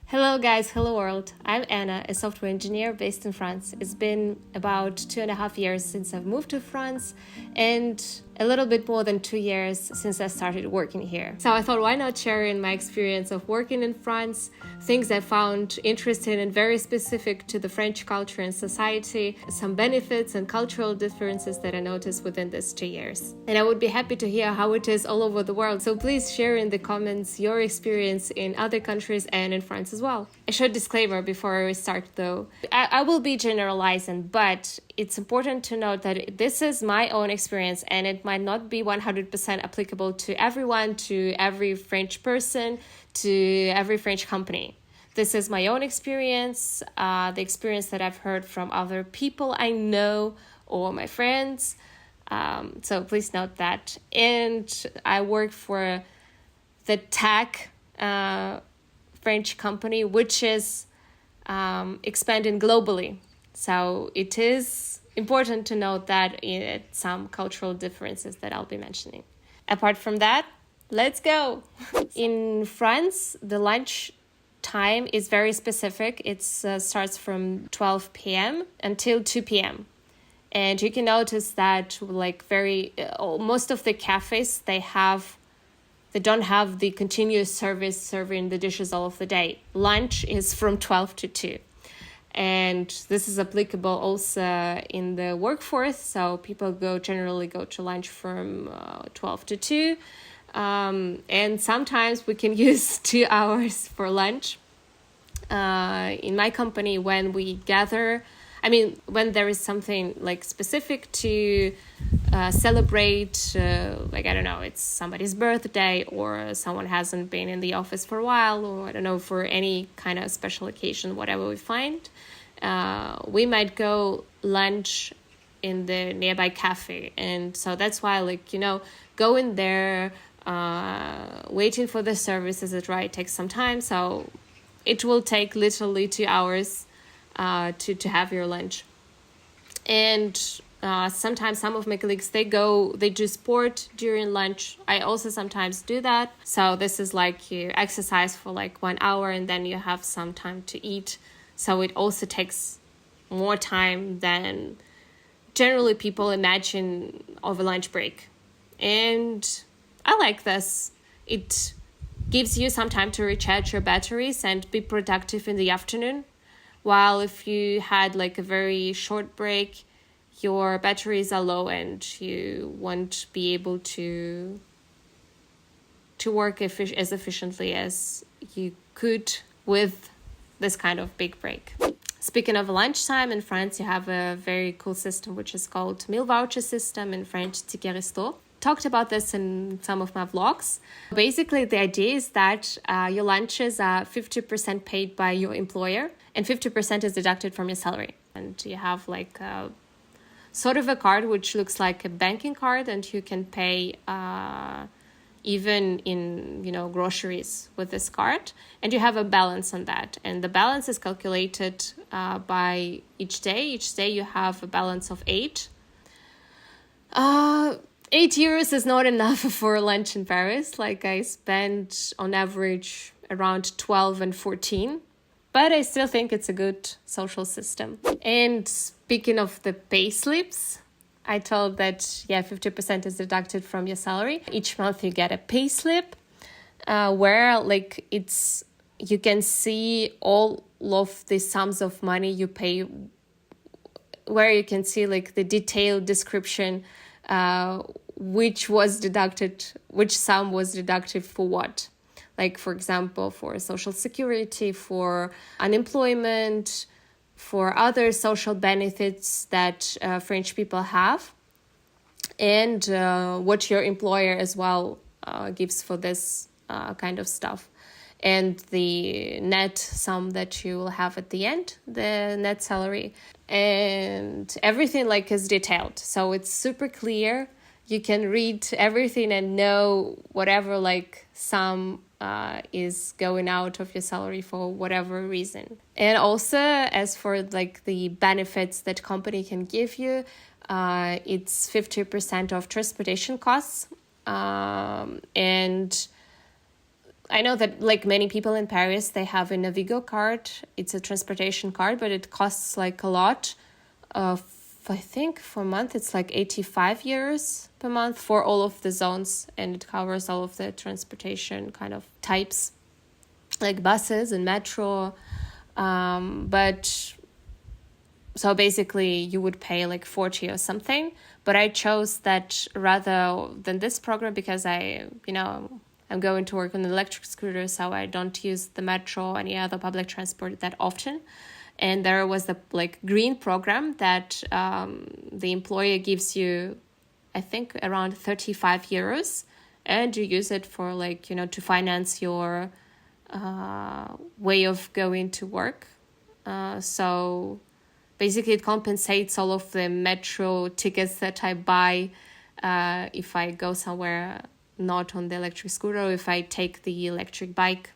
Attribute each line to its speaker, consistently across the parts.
Speaker 1: Hello guys, hello world. I'm Anna, a software engineer based in France. It's been about 2.5 years since I've moved to France and a little bit more than 2 years since I started working here. So I thought, why not share in my experience of working in France, things I found interesting and very specific to the French culture and society, some benefits and cultural differences that I noticed within these 2 years. And I would be happy to hear how it is all over the world. So please share in the comments your experience in other countries and in France as well. A short disclaimer before we start though. I will be generalizing, but it's important to note that this is my own experience and it might not be 100% applicable to everyone, to every French person, to every French company. This is my own experience, the experience that I've heard from other people I know or my friends. So please note that. And I work for the tech French company, which is expanding globally. So it is important to note that some cultural differences that I'll be mentioning. Apart from that, let's go. In France, the lunch time is very specific. It starts from 12 p.m. until 2 p.m. And you can notice that most of the cafes, they don't have the continuous service serving the dishes all of the day. Lunch is from 12 to 2. And this is applicable also in the workforce. So people generally go to lunch from 12 to 2. And sometimes we can use 2 hours for lunch. In my company, when we gather, when there is something like specific to celebrate, it's somebody's birthday or someone hasn't been in the office for a while, or for any kind of special occasion, whatever we find, we might go lunch in the nearby cafe. And so that's why, go in there, waiting for the service, etc. takes some time. So it will take literally 2 hours to have your lunch. And sometimes some of my colleagues, they do sport during lunch. I also sometimes do that. So this is like you exercise for 1 hour and then you have some time to eat. So it also takes more time than generally people imagine of a lunch break. And I like this. It gives you some time to recharge your batteries and be productive in the afternoon. While if you had a very short break, your batteries are low and you won't be able to work as efficiently as you could with this kind of big break. Speaking of lunchtime, in France, you have a very cool system which is called meal voucher system, in French, ticket resto. Talked about this in some of my vlogs. Basically, the idea is that your lunches are 50% paid by your employer and 50% is deducted from your salary. And you have sort of a card which looks like a banking card, and you can pay even in groceries with this card, and you have a balance on that. And the balance is calculated by each day. Each day you have a balance of 8. 8 euros is not enough for lunch in Paris. I spend on average around 12 and 14. But I still think it's a good social system. And speaking of the payslips, I told that 50% is deducted from your salary. Each month you get a payslip where you can see all of the sums of money you pay, where you can see the detailed description which sum was deducted for what. For example, for social security, for unemployment, for other social benefits that French people have, and what your employer as well gives for this kind of stuff. And the net sum that you will have at the end, the net salary, and everything is detailed. So it's super clear. You can read everything and know whatever sum is going out of your salary for whatever reason. And also, as for the benefits that company can give you, it's 50% of transportation costs, and I know that like many people in Paris, they have a Navigo card. It's a transportation card, but it costs like a lot. I think for a month it's like 85 euros per month for all of the zones, and it covers all of the transportation kind of types, like buses and metro. But so basically you would pay like 40 or something. But I chose that rather than this program because I'm going to work on an electric scooter, so I don't use the metro or any other public transport that often. And there was the like green program that the employer gives you, I think, around 35 euros, and you use it for like, to finance your way of going to work. So basically it compensates all of the metro tickets that I buy if I go somewhere not on the electric scooter, or if I take the electric bike,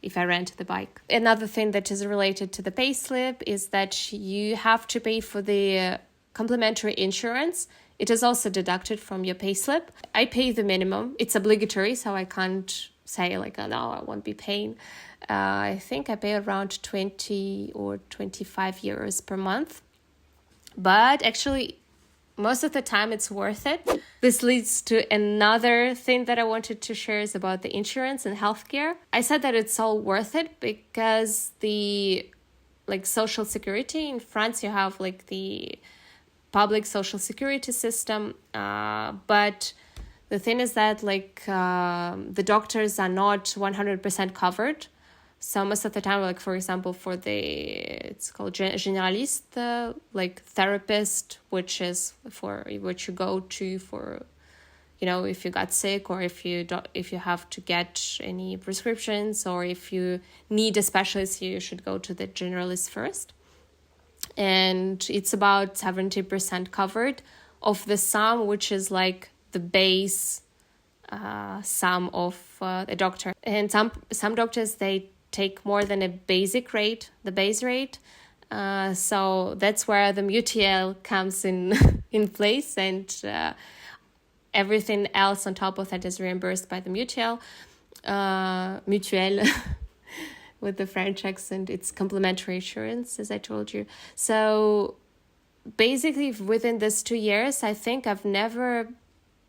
Speaker 1: if I rent the bike. Another thing that is related to the payslip is that you have to pay for the complementary insurance. It is also deducted from your payslip. I pay the minimum. It's obligatory, so I can't say like, oh, no, I won't be paying. I think I pay around 20 or 25 euros per month. But actually, most of the time it's worth it. This leads to another thing that I wanted to share is about the insurance and healthcare. I said that it's all worth it because the like social security in France, you have like the public social security system. But the thing is that like the doctors are not 100% covered. So most of the time, like for example, for it's called generalist, like therapist, which is for which you go to for, if you got sick, or if you have to get any prescriptions, or if you need a specialist, you should go to the generalist first. And it's about 70% covered of the sum, which is like the base sum of the doctor. And some doctors, they take more than a basic rate, the base rate. So that's where the mutuelle comes in place, and everything else on top of that is reimbursed by the mutuelle. Mutuelle with the French accent, it's complementary insurance, as I told you. So basically within this 2 years, I think I've never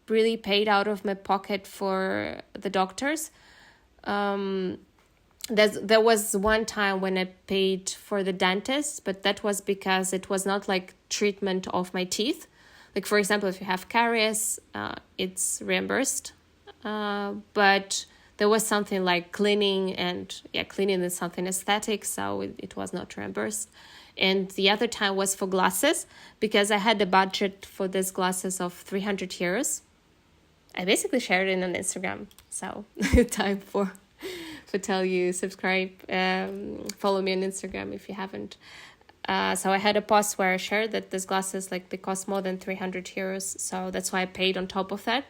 Speaker 1: really paid out of my pocket for the doctors. There was one time when I paid for the dentist, but that was because it was not like treatment of my teeth. Like for example, if you have caries, it's reimbursed. But there was something like cleaning, and cleaning is something aesthetic, so it was not reimbursed. And the other time was for glasses, because I had the budget for these glasses of 300 euros. I basically shared it on Instagram, so time for tell you, subscribe, follow me on Instagram if you haven't. So I had a post where I shared that these glasses, like they cost more than 300 euros. So that's why I paid on top of that.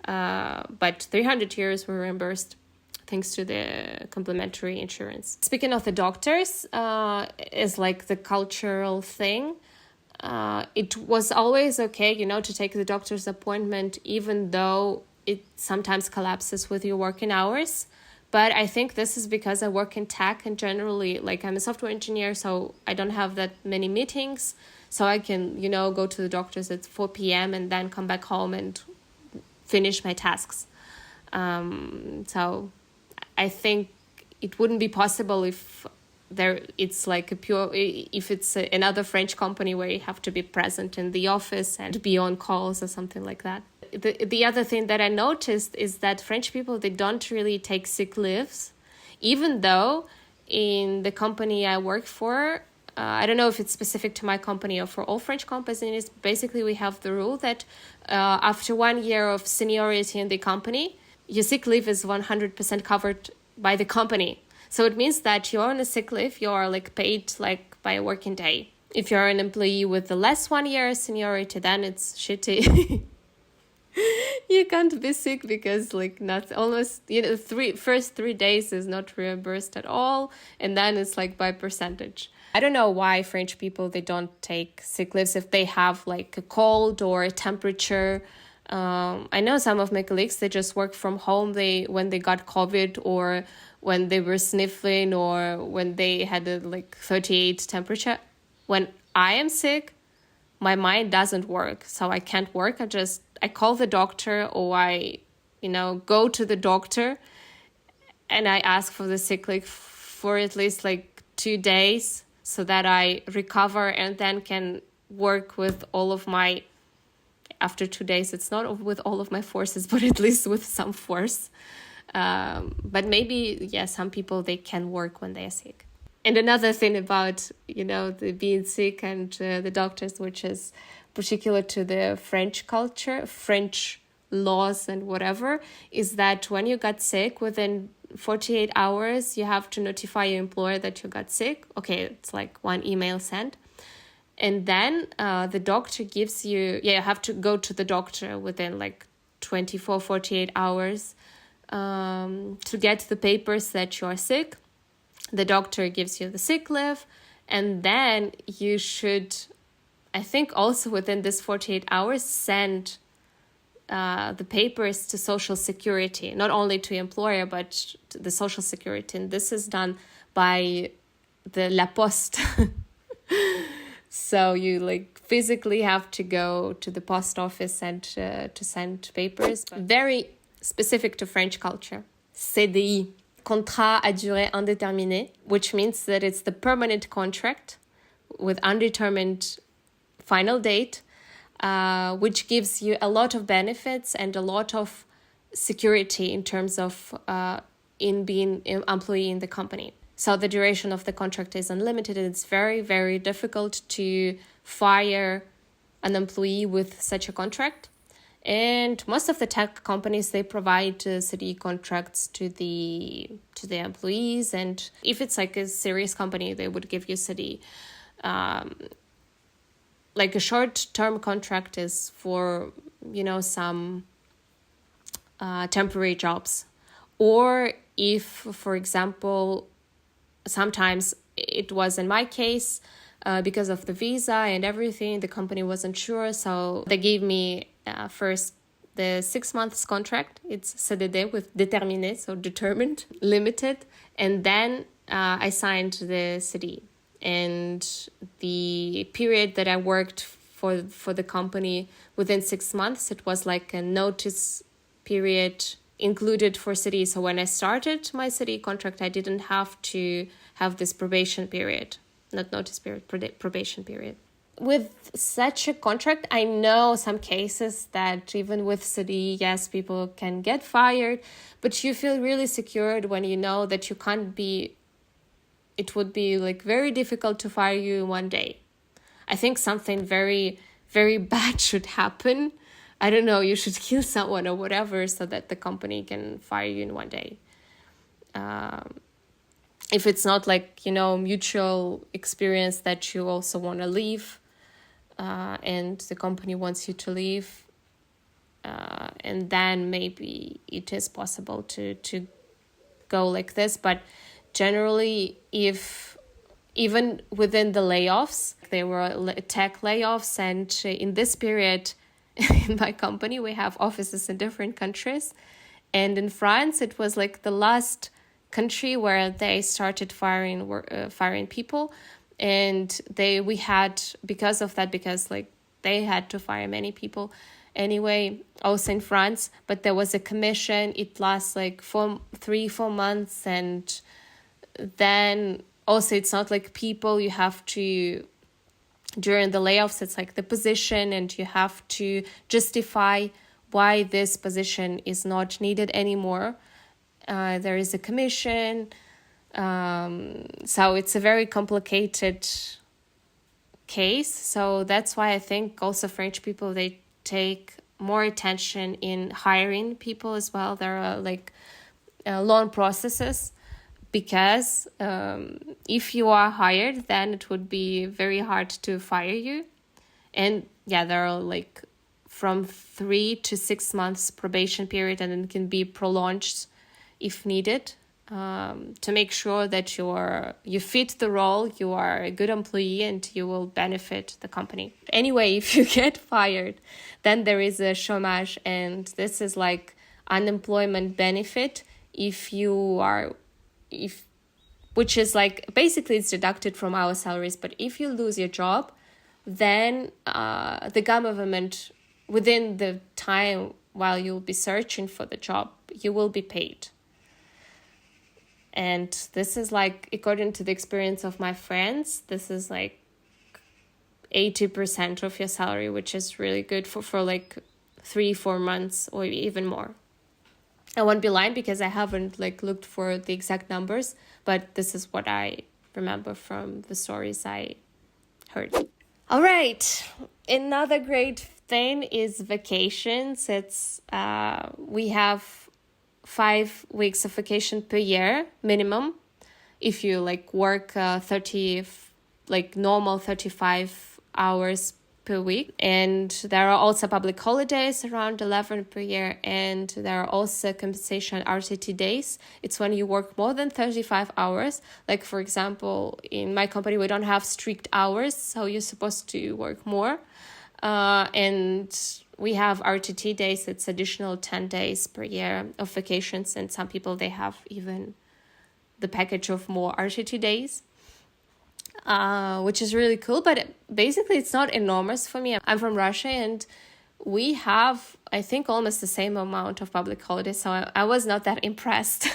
Speaker 1: But 300 euros were reimbursed thanks to the complementary insurance. Speaking of the doctors, is like the cultural thing. It was always okay, to take the doctor's appointment, even though it sometimes collapses with your working hours. But I think this is because I work in tech, and generally, like I'm a software engineer, so I don't have that many meetings. So I can, go to the doctors at 4 p.m. and then come back home and finish my tasks. So I think it wouldn't be possible if it's like if it's another French company where you have to be present in the office and be on calls or something like that. The other thing that I noticed is that French people, they don't really take sick leaves, even though in the company I work for, I don't know if it's specific to my company or for all French companies, basically we have the rule that after 1 year of seniority in the company, your sick leave is 100% covered by the company. So it means that you're on a sick leave, you're like paid like by a working day. If you're an employee with the less 1 year seniority, then it's shitty. You can't be sick because like not almost first 3 days is not reimbursed at all, and then it's like by percentage. I don't know why French people, they don't take sick leaves if they have like a cold or a temperature. I know some of my colleagues, they just work from home. When they got COVID, or when they were sniffling, or when they had a 38 temperature. When I am sick, my mind doesn't work, so I can't work. I call the doctor, or I, go to the doctor, and I ask for the sick leave for at least 2 days, so that I recover and then can work with all of my. After 2 days, it's not with all of my forces, but at least with some force. But maybe, some people, they can work when they are sick. And another thing about, the being sick and the doctors, which is particular to the French culture, French laws and whatever, is that when you got sick, within 48 hours, you have to notify your employer that you got sick. Okay, it's one email sent. And then the doctor gives you, you have to go to the doctor within 24, 48 hours to get the papers that you are sick. The doctor gives you the sick leave, and then you should, I think also within this 48 hours, send the papers to Social Security, not only to your employer, but to the Social Security. And this is done by the La Poste. So you physically have to go to the post office and to send papers. Very specific to French culture. CDI, contrat à durée indéterminée, which means that it's the permanent contract with undetermined final date, which gives you a lot of benefits and a lot of security in terms of in being an employee in the company. So the duration of the contract is unlimited, and it's very, very difficult to fire an employee with such a contract. And most of the tech companies, they provide CDI contracts to the employees. And if it's a serious company, they would give you CDI. A short-term contract is for, some temporary jobs. Or if, for example, sometimes it was in my case, because of the visa and everything, the company wasn't sure. So they gave me first the 6 months contract. It's CDD with déterminé, so determined, limited. And then I signed the CDI. And the period that I worked for the company within 6 months, it was a notice period included for CDI. So when I started my CDI contract, I didn't have to have this probation period, not notice period, probation period. With such a contract, I know some cases that even with CDI, yes, people can get fired, but you feel really secured when you know that you can't be, it would be very difficult to fire you in one day. I think something very, very bad should happen. I don't know, you should kill someone or whatever so that the company can fire you in one day. If it's not mutual experience that you also want to leave and the company wants you to leave, and then maybe it is possible to go like this. But generally, if even within the layoffs, there were tech layoffs, and in this period, in my company, we have offices in different countries. And in France, it was the last country where they started firing people. And we had, because of that, because they had to fire many people anyway, also in France. But there was a commission. It lasts 3-4 months. And then also it's not people you have to, during the layoffs, it's the position, and you have to justify why this position is not needed anymore. There is a commission. So it's a very complicated case. So that's why I think also French people, they take more attention in hiring people as well. There are long processes. Because if you are hired, then it would be very hard to fire you. And there are from 3 to 6 months probation period, and it can be prolonged if needed. to make sure that you fit the role, you are a good employee, and you will benefit the company. Anyway, if you get fired, then there is a chômage, and this is like unemployment benefit which is like basically it's deducted from our salaries. But if you lose your job, then the government, within the time while you'll be searching for the job, you will be paid. And this is like, according to the experience of my friends, this is like 80% of your salary, which is really good for like 3-4 months or even more. I won't be lying because I haven't like looked for the exact numbers, but this is what I remember from the stories I heard. All right, another great thing is vacations. It's we have 5 weeks of vacation per year minimum if you like work 35 hours per week. And there are also public holidays, around 11 per year, and there are also compensation RTT days. It's when you work more than 35 hours. Like, for example, in my company we don't have strict hours, so you're supposed to work more, and we have RTT days. It's additional 10 days per year of vacations, and some people, they have even the package of more RTT days, which is really cool. But basically, it's not enormous for me. I'm from Russia, and we have, I think, almost the same amount of public holidays, so I was not that impressed.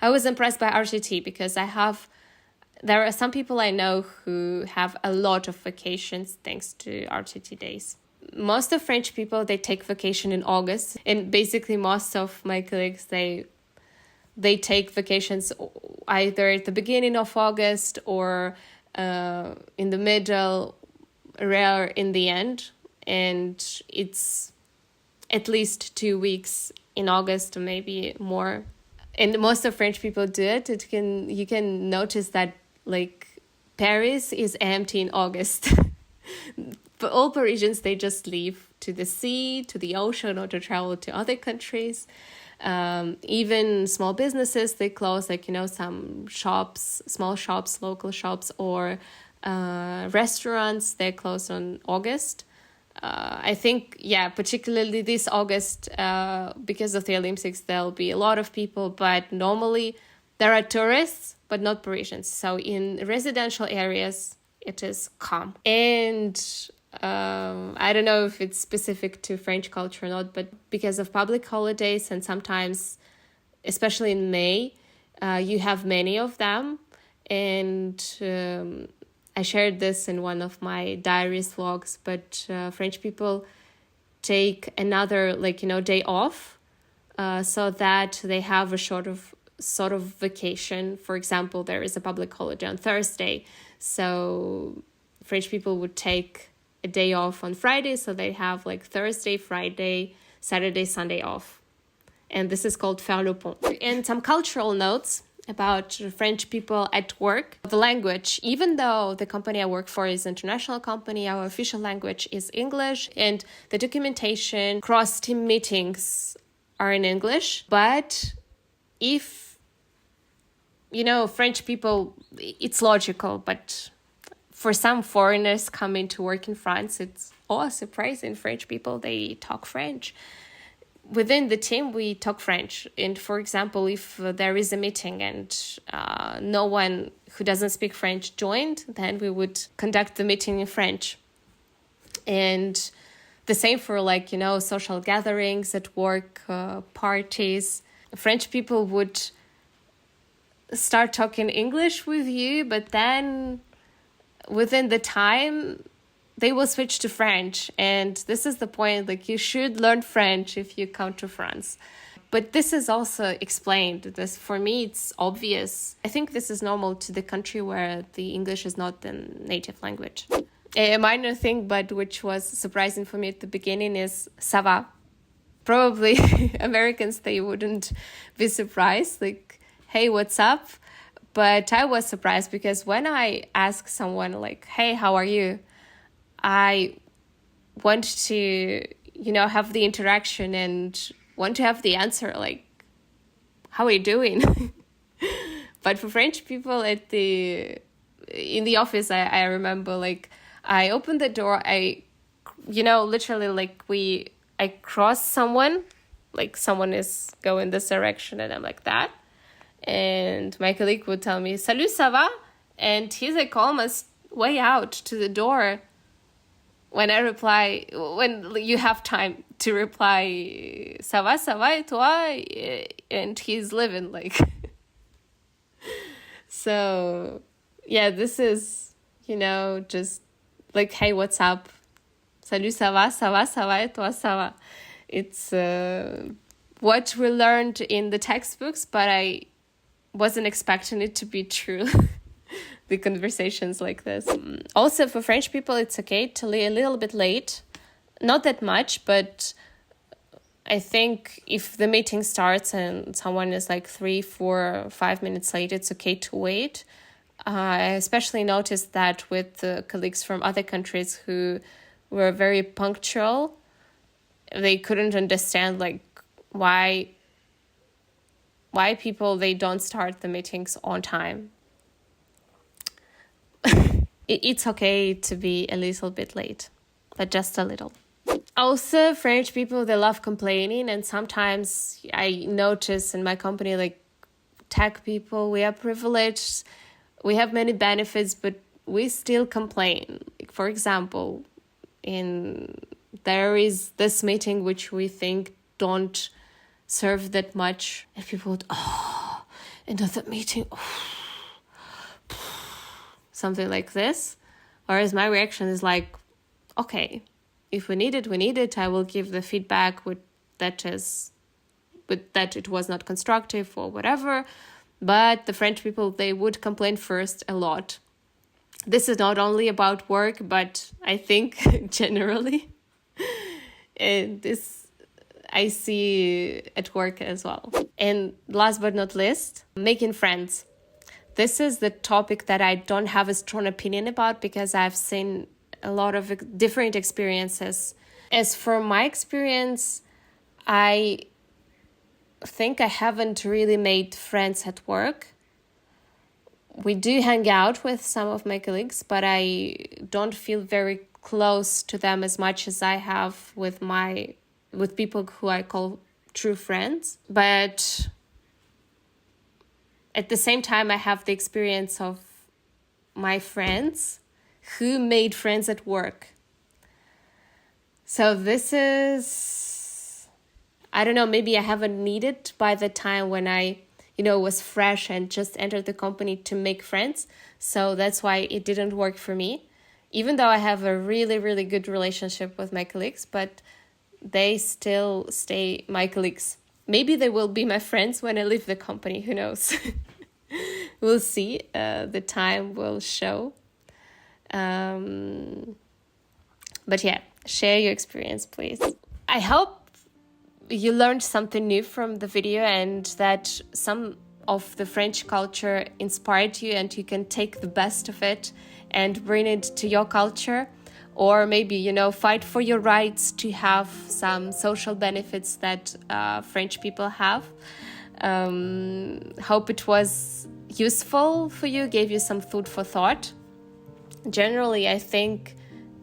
Speaker 1: I was impressed by RTT because there are some people I know who have a lot of vacations thanks to RTT days. Most of French people, they take vacation in August, and basically most of my colleagues, they take vacations either at the beginning of August or in the middle, rare in the end, and it's at least 2 weeks in August or maybe more. And most of French people do it. You can notice that like Paris is empty in August. But all Parisians, they just leave to the sea, to the ocean, or to travel to other countries. Even small businesses, they close, like, some shops, small shops, local shops, or restaurants, they close on August. I think, particularly this August, because of the Olympics, there'll be a lot of people, but normally there are tourists, but not Parisians. So in residential areas, it is calm. And I don't know if it's specific to French culture or not, but because of public holidays, and sometimes, especially in May, you have many of them. And I shared this in one of my diaries vlogs, but French people take another, day off, so that they have a sort of vacation. For example, there is a public holiday on Thursday, so French people would take a day off on Friday, so they have Thursday, Friday, Saturday, Sunday off. And this is called faire le pont. And some cultural notes about French people at work. The language, even though the company I work for is an international company, our official language is English, and the documentation, cross-team meetings are in English. But if, French people, it's logical, but for some foreigners coming to work in France, it's surprising. French people, they talk French. Within the team, we talk French. And for example, if there is a meeting and no one who doesn't speak French joined, then we would conduct the meeting in French. And the same for social gatherings at work, parties. French people would start talking English with you, but then within the time, they will switch to French. And this is the point, you should learn French if you come to France. But this is also explained. This, for me, it's obvious. I think this is normal to the country where the English is not the native language. A minor thing, but which was surprising for me at the beginning, is ça va. Probably Americans, they wouldn't be surprised, hey, what's up? But I was surprised because when I ask someone hey, how are you? I want to, have the interaction and want to have the answer, how are you doing? But for French people in the office, I remember, like, I opened the door, literally, like, I cross someone, like someone is going this direction, and I'm like that. And my colleague would tell me, "Salut, ça va?" And he's like almost way out to the door when I reply, when you have time to reply, "Ça va, et toi?" And he's living, like. So, yeah, this is, just like, "Hey, what's up? Salut, ça va, et toi, ça va?" It's what we learned in the textbooks, but I wasn't expecting it to be true. The conversations like this. Also, for French people, it's okay to be a little bit late. Not that much, but I think if the meeting starts and someone is like 3, 4, 5 minutes late, it's okay to wait. I especially noticed that with colleagues from other countries who were very punctual. They couldn't understand, like, why people, they don't start the meetings on time. It's okay to be a little bit late, but just a little. Also, French people, they love complaining, and sometimes I notice in my company, like, tech people, we are privileged, we have many benefits, but we still complain. Like, for example, there is this meeting which we think don't serve that much, and people would, another meeting, something like this. Whereas my reaction is like, okay, if we need it, I will give the feedback with that it was not constructive or whatever. But the French people, they would complain first a lot. This is not only about work, but I think generally. And this I see at work as well. And last but not least, making friends. This is the topic that I don't have a strong opinion about because I've seen a lot of different experiences. As for my experience, I think I haven't really made friends at work. We do hang out with some of my colleagues, but I don't feel very close to them as much as I have with people who I call true friends. But at the same time, I have the experience of my friends who made friends at work. So this is, I don't know, maybe I haven't needed by the time when I, was fresh and just entered the company to make friends. So that's why it didn't work for me. Even though I have a really, really good relationship with my colleagues, but they still stay my colleagues. Maybe they will be my friends when I leave the company, who knows? We'll see. The time will show. But yeah, share your experience, please. I hope you learned something new from the video and that some of the French culture inspired you and you can take the best of it and bring it to your culture. Or maybe, fight for your rights to have some social benefits that French people have. Hope it was useful for you, gave you some food for thought. Generally, I think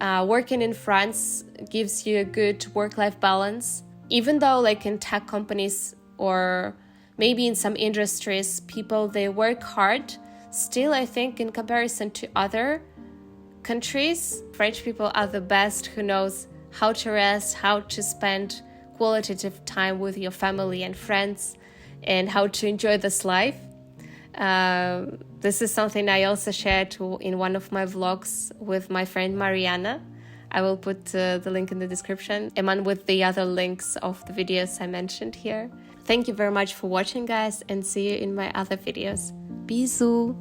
Speaker 1: working in France gives you a good work-life balance. Even though, like, in tech companies or maybe in some industries, people, they work hard, still, I think, in comparison to other countries, French people are the best who knows how to rest, how to spend qualitative time with your family and friends, and how to enjoy this life. This is something I also shared in one of my vlogs with my friend Mariana. I will put the link in the description, along with the other links of the videos I mentioned here. Thank you very much for watching, guys, and see you in my other videos. Bisous!